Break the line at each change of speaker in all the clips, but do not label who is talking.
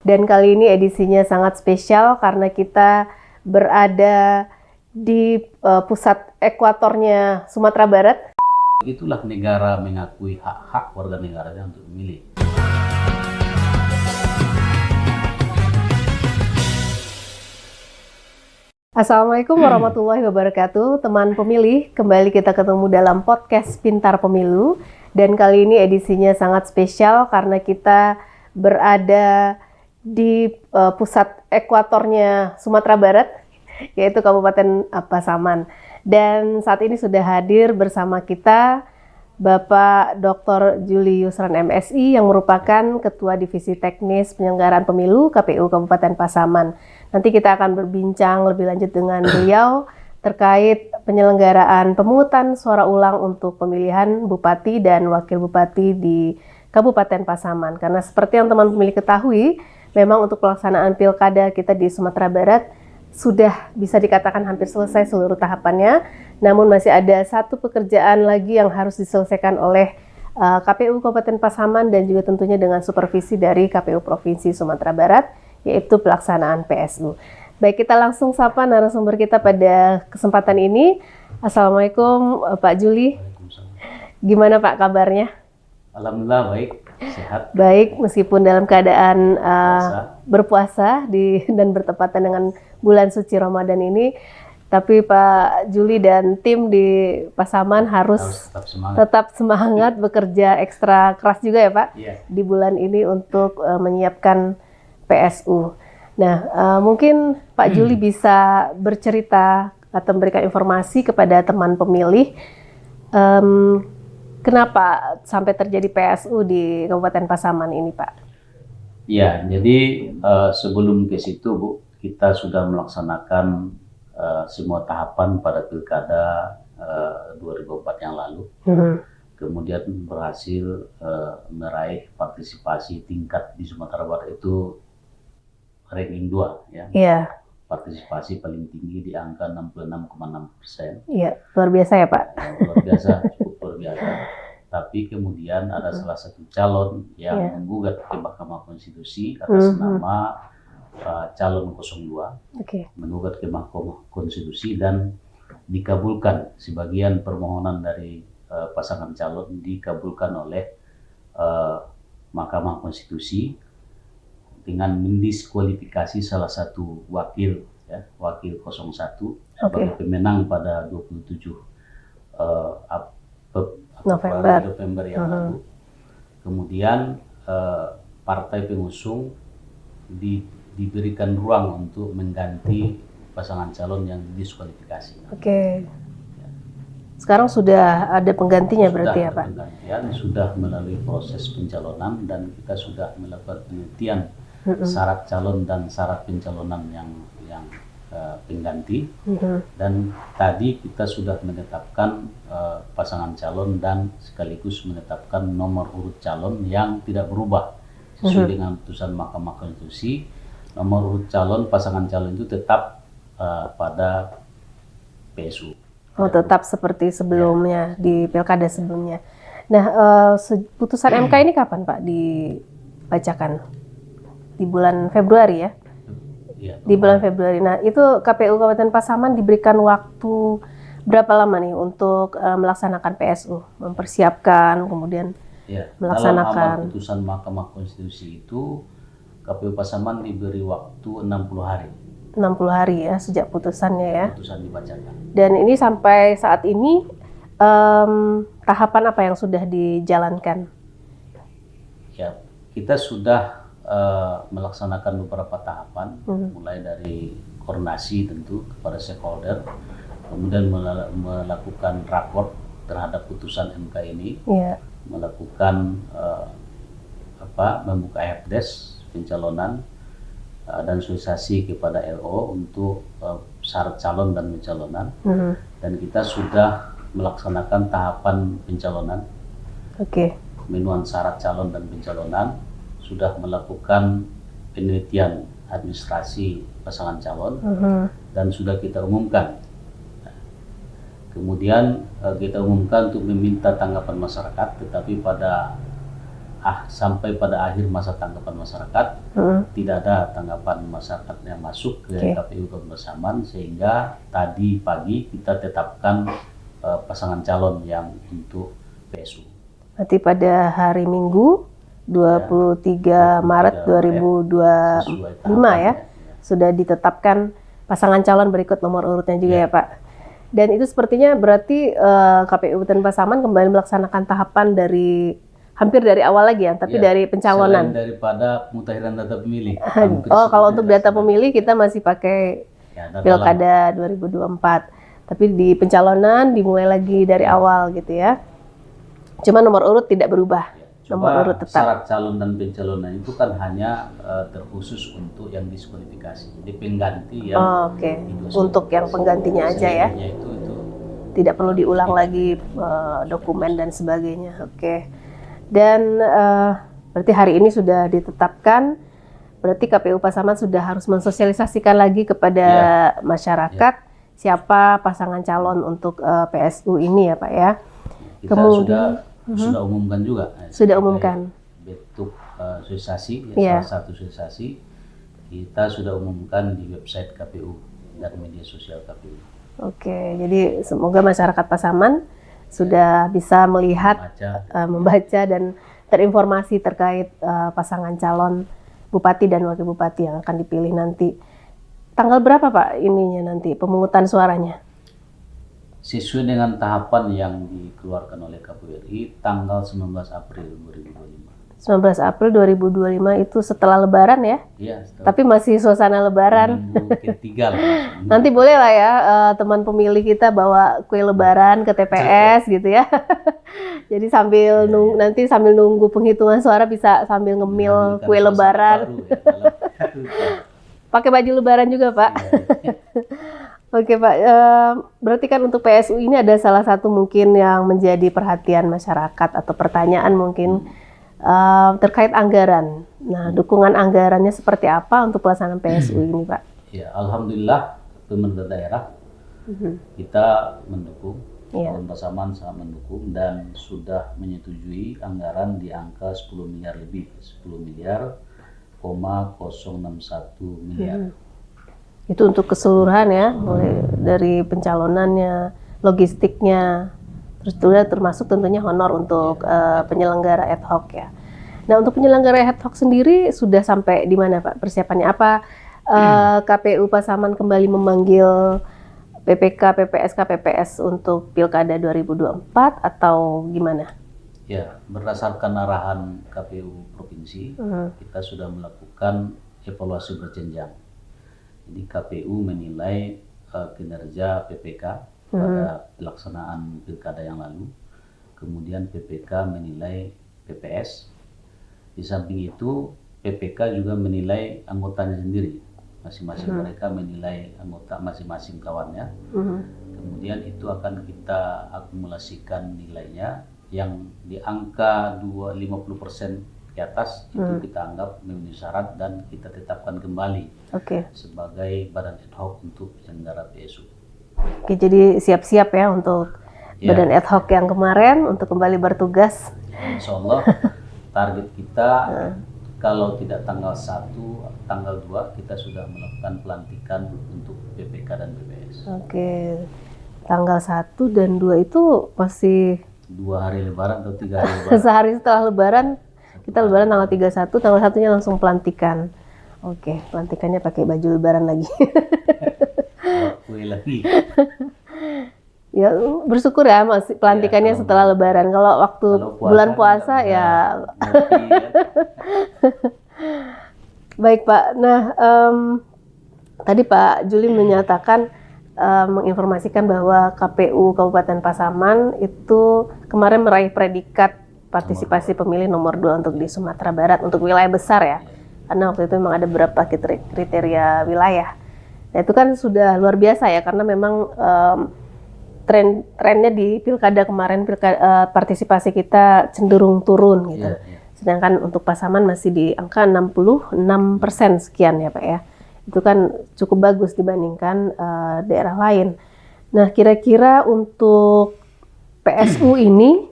Dan kali ini edisinya sangat spesial karena kita berada di pusat ekuatornya Sumatera Barat.
Itulah negara mengakui hak-hak warga negaranya untuk memilih.
Assalamualaikum warahmatullahi wabarakatuh, teman pemilih. Kembali kita ketemu dalam podcast Pintar Pemilu. Dan kali ini edisinya sangat spesial karena kita berada di pusat ekuatornya Sumatera Barat, yaitu Kabupaten Pasaman. Dan saat ini sudah hadir bersama kita Bapak Dr. Juli Yusran MSI yang merupakan Ketua Divisi Teknis Penyelenggaraan Pemilu KPU Kabupaten Pasaman. Nanti kita akan berbincang lebih lanjut dengan beliau terkait penyelenggaraan pemungutan suara ulang untuk pemilihan Bupati dan Wakil Bupati di Kabupaten Pasaman. Karena seperti yang teman pemilih ketahui, memang untuk pelaksanaan pilkada kita di Sumatera Barat sudah bisa dikatakan hampir selesai seluruh tahapannya, namun masih ada satu pekerjaan lagi yang harus diselesaikan oleh KPU Kabupaten Pasaman dan juga tentunya dengan supervisi dari KPU Provinsi Sumatera Barat, yaitu pelaksanaan PSU. Baik, kita langsung sapa narasumber kita pada kesempatan ini. Assalamualaikum Pak Juli. Gimana Pak kabarnya?
Alhamdulillah baik, sehat.
Baik, meskipun dalam keadaan berpuasa dan bertepatan dengan bulan suci Ramadan ini, tapi Pak Juli dan tim di Pasaman harus tetap semangat bekerja ekstra keras juga ya Pak, di bulan ini untuk menyiapkan PSU. Nah, mungkin Pak Juli bisa bercerita atau memberikan informasi kepada teman pemilih kenapa sampai terjadi PSU di Kabupaten Pasaman ini, Pak?
Ya, jadi sebelum ke situ, Bu, kita sudah melaksanakan semua tahapan pada pilkada 2004 yang lalu. Kemudian berhasil meraih partisipasi tingkat di Sumatera Barat itu ranking 2, ya.
Iya.
Partisipasi paling tinggi di angka 66,6%.
Iya, luar biasa ya Pak.
Luar biasa, cukup luar biasa. Tapi kemudian ada salah satu calon yang menggugat ke Mahkamah Konstitusi atas nama calon 02, menggugat ke Mahkamah Konstitusi dan dikabulkan. Sebagian permohonan dari pasangan calon dikabulkan oleh Mahkamah Konstitusi dengan mendiskualifikasi salah satu wakil, ya, wakil 01 sebagai pemenang pada 27 November yang lalu. Kemudian partai pengusung diberikan ruang untuk mengganti pasangan calon yang didiskualifikasi.
Ya. Sekarang sudah ada penggantinya berarti ya Pak?
Penggantian sudah melalui proses pencalonan dan kita sudah melakukan penelitian syarat calon dan syarat pencalonan yang pengganti. Dan tadi kita sudah menetapkan pasangan calon dan sekaligus menetapkan nomor urut calon yang tidak berubah sesuai dengan putusan Mahkamah Konstitusi. Nomor urut calon pasangan calon itu tetap pada PSU.
Oh, tetap seperti sebelumnya di pilkada sebelumnya. Nah, putusan MK ini kapan Pak dibacakan? Di bulan Februari ya?
Iya,
di bulan Februari. Nah, itu KPU Kabupaten Pasaman diberikan waktu berapa lama nih untuk melaksanakan PSU, mempersiapkan, kemudian melaksanakan.
Dalam putusan Mahkamah Konstitusi itu KPU Pasaman diberi waktu 60 hari.
60 hari ya sejak putusannya ya.
Putusan dibacakan.
Dan ini sampai saat ini tahapan apa yang sudah dijalankan?
Ya, kita sudah melaksanakan beberapa tahapan, mulai dari koordinasi tentu kepada stakeholder, kemudian melakukan raport terhadap putusan MK ini, melakukan membuka helpdesk pencalonan dan sosialisasi kepada LO untuk syarat calon dan pencalonan, dan kita sudah melaksanakan tahapan pencalonan, pemenuhan syarat calon dan pencalonan, sudah melakukan penelitian administrasi pasangan calon dan sudah kita umumkan. Kemudian kita umumkan untuk meminta tanggapan masyarakat, tetapi pada sampai pada akhir masa tanggapan masyarakat tidak ada tanggapan masyarakat yang masuk ke KPU Kabupaten Pasaman, sehingga tadi pagi kita tetapkan pasangan calon yang untuk PSU.
Berarti pada hari Minggu 23 Maret 2025 ya, sudah ditetapkan pasangan calon berikut nomor urutnya juga ya Pak. Dan itu sepertinya berarti KPU Kabupaten Pasaman kembali melaksanakan tahapan dari hampir dari awal lagi ya, tapi dari pencalonan.
Selain daripada pemutahiran data pemilih.
Kalau untuk data pemilih kita masih pakai Pilkada 2024. Tapi di pencalonan dimulai lagi dari awal gitu ya. Cuma nomor urut tidak berubah. Nomor urut tetap.
Syarat calon dan pencalonan itu kan hanya terkhusus untuk yang diskualifikasi. Jadi pengganti yang
untuk yang penggantinya aja ya.
Itu
tidak perlu diulang lagi dokumen dan sebagainya. Dan berarti hari ini sudah ditetapkan. Berarti KPU Pasaman sudah harus mensosialisasikan lagi kepada masyarakat siapa pasangan calon untuk PSU ini ya Pak ya.
Kita kemudian sudah umumkan juga.
Sudah umumkan.
Bentuk sosialisasi, salah satu sosialisasi kita sudah umumkan di website KPU dan media sosial KPU.
Jadi semoga masyarakat Pasaman sudah bisa melihat, membaca dan terinformasi terkait pasangan calon bupati dan wakil bupati yang akan dipilih nanti. Tanggal berapa Pak ininya nanti pemungutan suaranya?
Sesuai dengan tahapan yang dikeluarkan oleh KPU RI tanggal 19 April 2025.
19 April 2025 itu setelah Lebaran ya?
Iya.
Tapi masih suasana Lebaran.
Ketiga lah.
Nanti boleh lah ya teman pemilih kita bawa kue Lebaran ke TPS gitu ya. Jadi sambil nanti sambil nunggu penghitungan suara bisa sambil ngemil kue Lebaran. Pakai baju Lebaran juga Pak. Pak, berarti kan untuk PSU ini ada salah satu mungkin yang menjadi perhatian masyarakat atau pertanyaan mungkin terkait anggaran. Nah, dukungan anggarannya seperti apa untuk pelaksanaan PSU ini Pak?
Ya, alhamdulillah pemerintah daerah kita mendukung, Kabupaten Pasaman sangat mendukung dan sudah menyetujui anggaran di angka 10 miliar lebih, 10 miliar 0,061 miliar.
Itu untuk keseluruhan ya, mulai dari pencalonannya, logistiknya, terus juga termasuk tentunya honor untuk penyelenggara ad hoc ya. Nah untuk penyelenggara ad hoc sendiri sudah sampai di mana Pak persiapannya? Apa KPU Pasaman kembali memanggil PPK, PPSK, PPS untuk Pilkada 2024 atau gimana?
Ya, berdasarkan arahan KPU Provinsi, kita sudah melakukan evaluasi berjenjang. Jadi KPU menilai kinerja PPK pada pelaksanaan Pilkada yang lalu, kemudian PPK menilai PPS. Di samping itu, PPK juga menilai anggotanya sendiri. Masing-masing mereka menilai anggota masing-masing kawannya. Kemudian itu akan kita akumulasikan nilainya yang di angka 50% di atas itu kita anggap memenuhi syarat dan kita tetapkan kembali sebagai badan ad hoc untuk penyelenggara PSU.
Jadi siap-siap ya untuk badan ad hoc yang kemarin untuk kembali bertugas.
Insya Allah target kita kalau tidak tanggal 1, tanggal 2 kita sudah melakukan pelantikan untuk PPK dan PPS.
Tanggal 1 dan 2 itu masih
2 hari Lebaran atau 3 hari Lebaran?
Sehari setelah Lebaran, kita Lebaran tanggal 31, tanggal 1-nya langsung pelantikan. Pelantikannya pakai baju Lebaran lagi.
Kue lagi.
Ya bersyukur ya masih pelantikannya setelah Lebaran. Kalau waktu bulan puasa ya. Baik Pak. Nah tadi Pak Juli menyatakan menginformasikan bahwa KPU Kabupaten Pasaman itu kemarin meraih predikat partisipasi pemilih nomor 2 untuk di Sumatera Barat untuk wilayah besar ya. Karena waktu itu memang ada beberapa kriteria wilayah. Nah itu kan sudah luar biasa ya karena memang trennya di pilkada kemarin partisipasi kita cenderung turun gitu. Sedangkan untuk Pasaman masih di angka 66% sekian ya Pak ya. Itu kan cukup bagus dibandingkan daerah lain. Nah kira-kira untuk PSU ini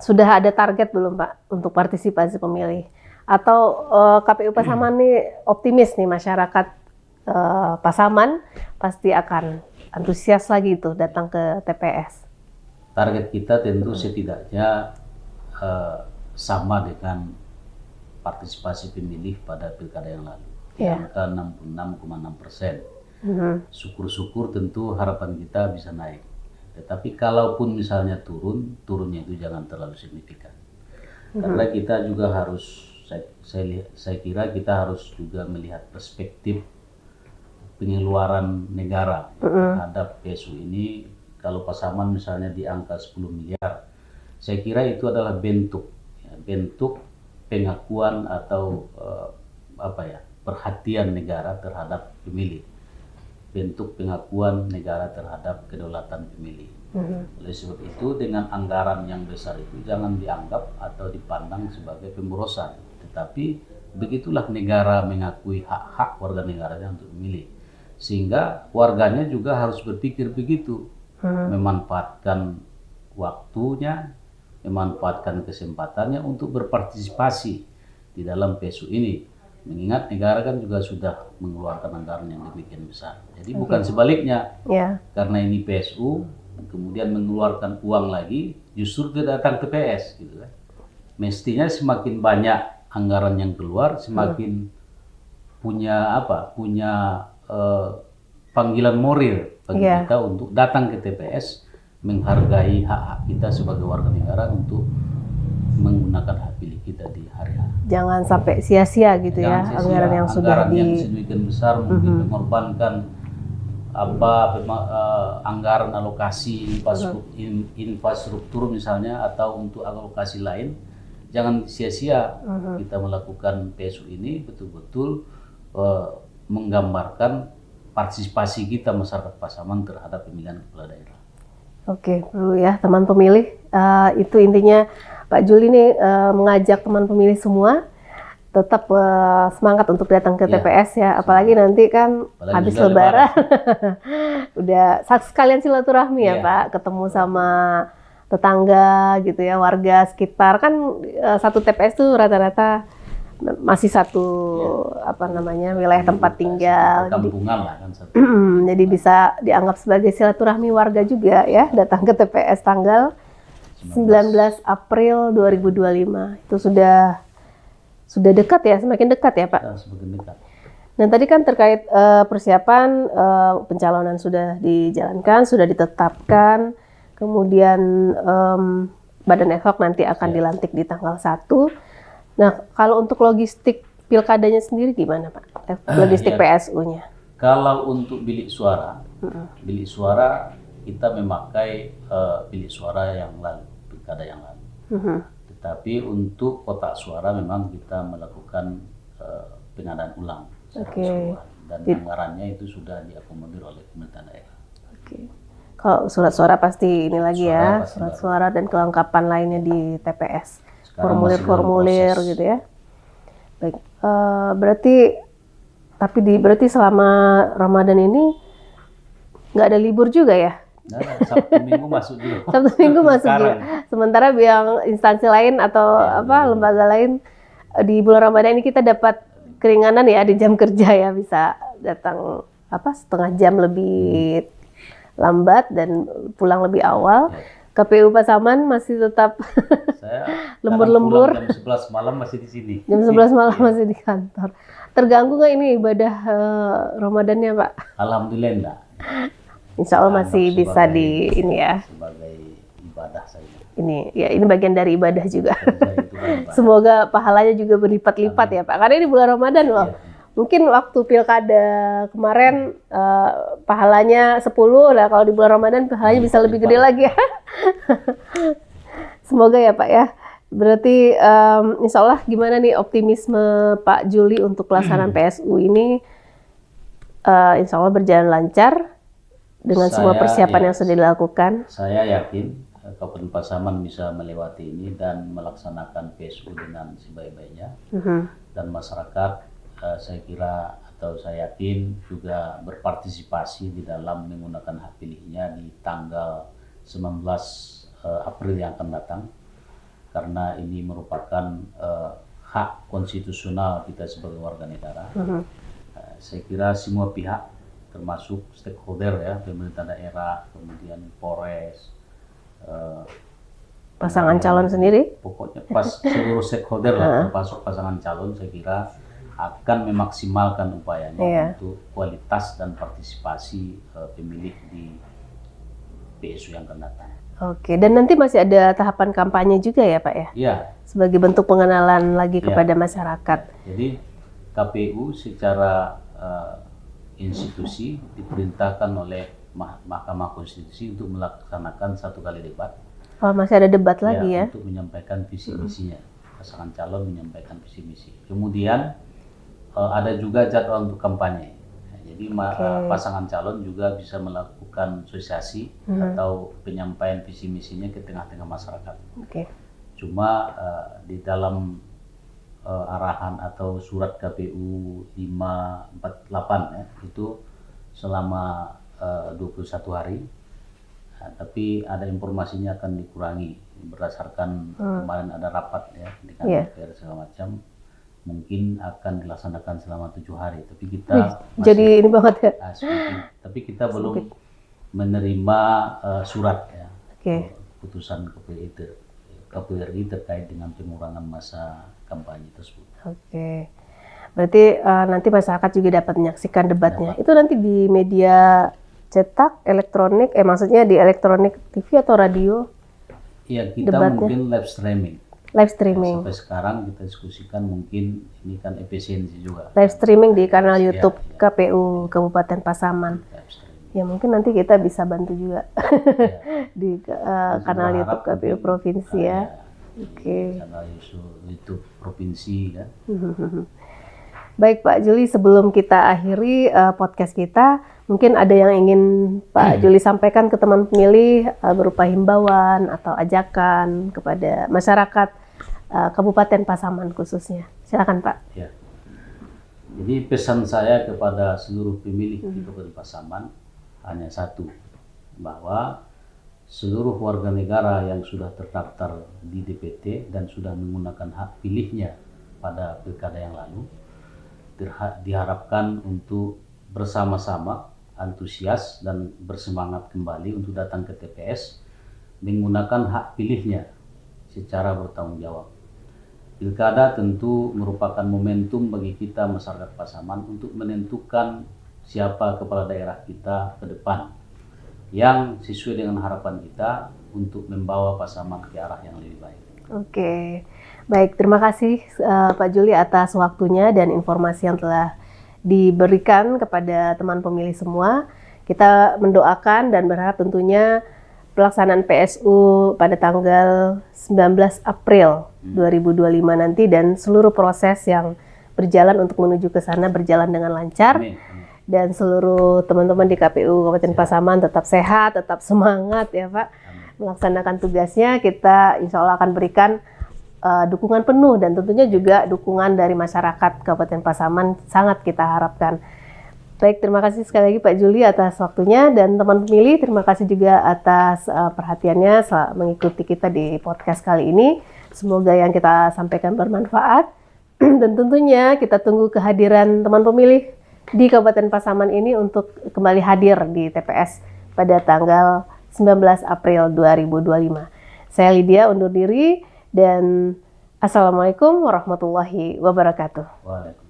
sudah ada target belum Pak untuk partisipasi pemilih? Atau KPU Pasaman nih optimis nih masyarakat Pasaman pasti akan antusias lagi tuh datang ke TPS?
Target kita tentu setidaknya sama dengan partisipasi pemilih pada pilkada yang lalu, di angka 66,6%. Syukur-syukur tentu harapan kita bisa naik. Tetapi kalaupun misalnya turunnya itu jangan terlalu signifikan. Karena kita juga harus, saya kira kita harus juga melihat perspektif pengeluaran negara terhadap PSU ini. Kalau Pasaman misalnya di angka 10 miliar, saya kira itu adalah bentuk pengakuan atau perhatian negara terhadap pemilih, bentuk pengakuan negara terhadap kedaulatan pemilih. Oleh sebab itu dengan anggaran yang besar itu jangan dianggap atau dipandang sebagai pemborosan, tetapi begitulah negara mengakui hak-hak warga negaranya untuk memilih, sehingga warganya juga harus berpikir begitu, memanfaatkan waktunya, memanfaatkan kesempatannya untuk berpartisipasi di dalam PSU ini. Mengingat negara kan juga sudah mengeluarkan anggaran yang demikian besar. Jadi bukan sebaliknya, karena ini PSU kemudian mengeluarkan uang lagi, justru tidak datang ke TPS gitu kan. Mestinya semakin banyak anggaran yang keluar, semakin punya panggilan moral bagi kita untuk datang ke TPS, menghargai hak-hak kita sebagai warga negara untuk menggunakan hak pilih kita di hari-hari.
Jangan sampai sia-sia gitu ya, anggaran yang sudah
yang sedemikian besar mungkin mengorbankan anggaran alokasi infrastruktur misalnya atau untuk alokasi lain. Jangan sia-sia kita melakukan PSU ini, betul-betul menggambarkan partisipasi kita masyarakat Pasaman terhadap pemilihan kepala daerah.
Oke, perlu ya teman pemilih. Itu intinya Pak Juli nih mengajak teman pemilih semua tetap semangat untuk datang ke TPS ya. Apalagi nanti kan habis Lebaran. Udah sekalian silaturahmi ya Pak, ketemu sama tetangga gitu ya, warga sekitar. Kan satu TPS tuh rata-rata masih satu wilayah tempat tinggal.
Perkampungan lah kan satu.
Jadi bisa dianggap sebagai silaturahmi warga juga ya, datang ke TPS tanggal 19 April 2025. Itu sudah dekat ya, semakin dekat ya Pak?
Semakin dekat.
Nah tadi kan terkait persiapan pencalonan sudah dijalankan, sudah ditetapkan, kemudian badan ad hoc nanti akan dilantik di tanggal 1. Nah kalau untuk logistik pilkadanya sendiri gimana Pak? Logistik PSU-nya? Kalau
untuk bilik suara kita memakai bilik suara yang lalu, pilkada yang lalu. Tetapi untuk kotak suara memang kita melakukan pengadaan ulang secara keseluruhan, dan anggarannya itu sudah diakomodir oleh pemerintah daerah.
Kalau surat suara pasti ini lagi surat suara dan kelengkapan lainnya di TPS, formulir-formulir gitu ya. Baik, berarti selama Ramadan ini nggak ada libur juga ya?
Sabtu Minggu masuk juga.
Sabtu Minggu masuk juga. Sementara yang instansi lain atau lembaga lain di bulan Ramadan ini kita dapat keringanan ya di jam kerja ya, bisa datang setengah jam lebih lambat dan pulang lebih awal. KPU Pasaman masih tetap lembur-lembur.
Jam 11 malam masih di sini.
Jam 11 malam masih di kantor. Terganggu nggak ini ibadah Ramadannya Pak?
Alhamdulillah enggak.
Insya Allah masih bisa
sebagai ibadah saja.
Ini bagian dari ibadah juga. Semoga pahalanya juga berlipat-lipat ya Pak. Karena ini bulan Ramadan loh. Mungkin waktu pilkada kemarin pahalanya 10, lah kalau di bulan Ramadan pahalanya bisa lebih gede lagi ya. Semoga ya Pak ya. Berarti insya Allah gimana nih optimisme Pak Juli untuk pelaksanaan PSU ini? Insya Allah berjalan lancar dengan semua persiapan yang sudah dilakukan.
Saya yakin Kabupaten Pasaman bisa melewati ini dan melaksanakan PSU dengan sebaik-baiknya. Dan masyarakat saya kira atau saya yakin juga berpartisipasi di dalam menggunakan hak pilihnya di tanggal 19 April yang akan datang, karena ini merupakan hak konstitusional kita sebagai warga negara. Saya kira semua pihak, termasuk stakeholder ya, pemerintah daerah, kemudian Polres,
pasangan calon sendiri,
pokoknya seluruh stakeholder lah, termasuk pasangan calon, saya kira akan memaksimalkan upayanya untuk kualitas dan partisipasi pemilih di PSU yang akan datang.
Oke, dan nanti masih ada tahapan kampanye juga ya Pak ya?
Iya.
Sebagai bentuk pengenalan lagi kepada masyarakat.
Jadi KPU secara institusi diperintahkan oleh Mahkamah Konstitusi untuk melaksanakan 1 kali debat.
Oh, masih ada debat lagi ya?
Untuk menyampaikan visi misinya, pasangan calon menyampaikan visi misi. Kemudian ada juga jadwal untuk kampanye. Jadi pasangan calon juga bisa melakukan sosialisasi atau penyampaian visi misinya ke tengah-tengah masyarakat. Cuma di dalam arahan atau surat KPU 548 ya, itu selama 21 hari. Tapi ada informasinya akan dikurangi berdasarkan kemarin ada rapat ya dengan DPR segala macam. Mungkin akan dilaksanakan selama 7 hari, tapi kita
jadi ini banget ya.
Tapi kita belum menerima surat ya, putusan KPU RI terkait dengan pengurangan masa kampanye tersebut.
Oke, berarti nanti masyarakat juga dapat menyaksikan debatnya. Itu nanti di media cetak, elektronik, maksudnya di elektronik TV atau radio?
Iya, kita debatnya mungkin live streaming.
Live streaming.
Sampai sekarang kita diskusikan mungkin ini kan efisiensi juga.
Live streaming di kanal YouTube KPU Kabupaten Pasaman. Ya mungkin nanti kita bisa bantu juga di kanal YouTube KPU Provinsi ya.
Kanal YouTube Provinsi kan.
Baik Pak Juli, sebelum kita akhiri podcast kita, mungkin ada yang ingin Pak Juli sampaikan ke teman pemilih berupa himbauan atau ajakan kepada masyarakat Kabupaten Pasaman khususnya. Silakan Pak.
Ya. Jadi pesan saya kepada seluruh pemilih di Kabupaten Pasaman hanya satu, bahwa seluruh warga negara yang sudah terdaftar di DPT dan sudah menggunakan hak pilihnya pada pilkada yang lalu diharapkan untuk bersama-sama antusias dan bersemangat kembali untuk datang ke TPS menggunakan hak pilihnya secara bertanggung jawab. Pilkada tentu merupakan momentum bagi kita masyarakat Pasaman untuk menentukan siapa kepala daerah kita ke depan yang sesuai dengan harapan kita untuk membawa Pasaman ke arah yang lebih baik.
Oke. Baik, terima kasih Pak Juli atas waktunya dan informasi yang telah diberikan kepada teman pemilih semua. Kita mendoakan dan berharap tentunya pelaksanaan PSU pada tanggal 19 April 2025 nanti dan seluruh proses yang berjalan untuk menuju ke sana berjalan dengan lancar. Amin. Dan seluruh teman-teman di KPU Kabupaten Pasaman tetap sehat, tetap semangat ya Pak. Amin. Melaksanakan tugasnya, kita insya Allah akan berikan dukungan penuh dan tentunya juga dukungan dari masyarakat Kabupaten Pasaman sangat kita harapkan. Baik, terima kasih sekali lagi Pak Juli atas waktunya dan teman pemilih terima kasih juga atas perhatiannya mengikuti kita di podcast kali ini. Semoga yang kita sampaikan bermanfaat dan tentunya kita tunggu kehadiran teman pemilih di Kabupaten Pasaman ini untuk kembali hadir di TPS pada tanggal 19 April 2025. Saya Lydia undur diri. Dan Assalamualaikum warahmatullahi wabarakatuh.
Waalaikumsalam.